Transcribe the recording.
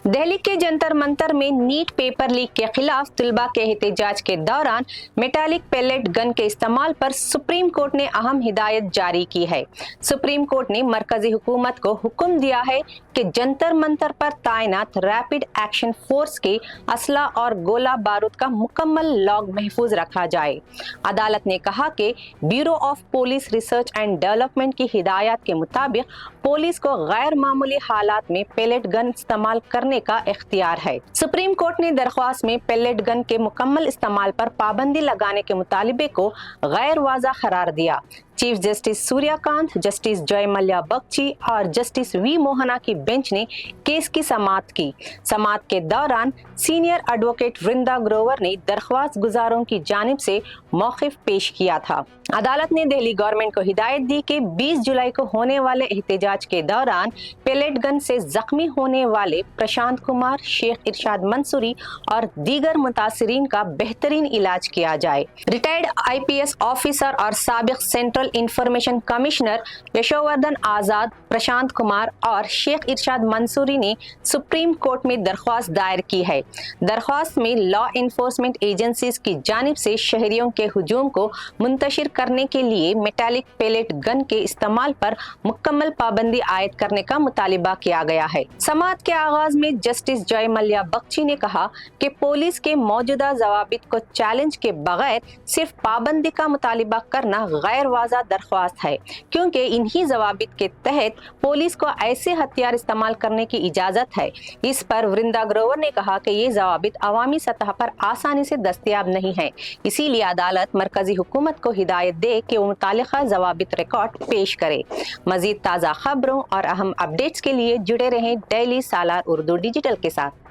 دہلی کے جنتر منتر میں نیٹ پیپر لیک کے خلاف طلباء کے احتجاج کے دوران میٹالک پیلیٹ گن کے استعمال پر سپریم کورٹ نے اہم ہدایت جاری کی ہے۔ سپریم کورٹ نے مرکزی حکومت کو حکم دیا ہے کہ جنتر منتر پر تعینات ریپڈ ایکشن فورس کے اسلحہ اور گولہ بارود کا مکمل لاگ محفوظ رکھا جائے۔ عدالت نے کہا کہ bureau of police research and development کی ہدایات کے مطابق پولیس کو غیر معمولی حالات میں پیلیٹ گن استعمال کرنے کا اختیار ہے۔ سپریم کورٹ نے درخواست میں پیلیٹ گن کے مکمل استعمال پر پابندی لگانے کے مطالبے کو غیر واضح قرار دیا۔ چیف جسٹس سوریہ کانت، جسٹس جے ملیہ بگچی اور جسٹس وی موہنا کی بینچ نے کیس کی سماعت کی۔ سماعت کے دوران سینئر ایڈوکیٹ ورندا گروور نے درخواست گزاروں کی جانب سے موقف پیش کیا تھا۔ عدالت نے دہلی گورنمنٹ کو ہدایت دی کہ 20 جولائی کو ہونے والے احتجاج کے دوران پیلیٹ گن سے زخمی ہونے والے پرشانت کمار، شیخ ارشاد منصوری اور دیگر متاثرین کا بہترین علاج کیا جائے۔ ریٹائرڈ IPS آفیسر اور سابق سینٹرل انفارمیشن کمشنر یشووردھن آزاد، پرشانت کمار اور شیخ ارشاد منصوری نے سپریم کورٹ میں درخواست دائر کی ہے۔ درخواست میں لا انفورسمنٹ ایجنسیز کی جانب سے شہریوں کے ہجوم کو منتشر کرنے کے لیے میٹالک پیلیٹ گن کے استعمال پر مکمل پابندی عائد کرنے کا مطالبہ کیا گیا ہے۔ سماعت کے آغاز میں جسٹس جے ملیہ بگچی نے کہا کہ پولیس کے موجودہ ضوابط کو چیلنج کے بغیر صرف پابندی کا مطالبہ کرنا غیر واضح درخواست ہے، کیونکہ انہی ضوابط کے تحت پولیس کو ایسے ہتھیار استعمال کرنے کی اجازت ہے۔ اس پر ورندا گروور نے کہا کہ یہ ضوابط عوامی سطح پر آسانی سے دستیاب نہیں ہیں، اسی لیے عدالت مرکزی حکومت کو ہدایت دے کہ وہ متعلقہ ضوابط ریکارڈ پیش کرے۔ مزید تازہ خبروں اور اہم اپڈیٹس کے لیے جڑے رہیں ڈیلی سالار اردو ڈیجیٹل کے ساتھ۔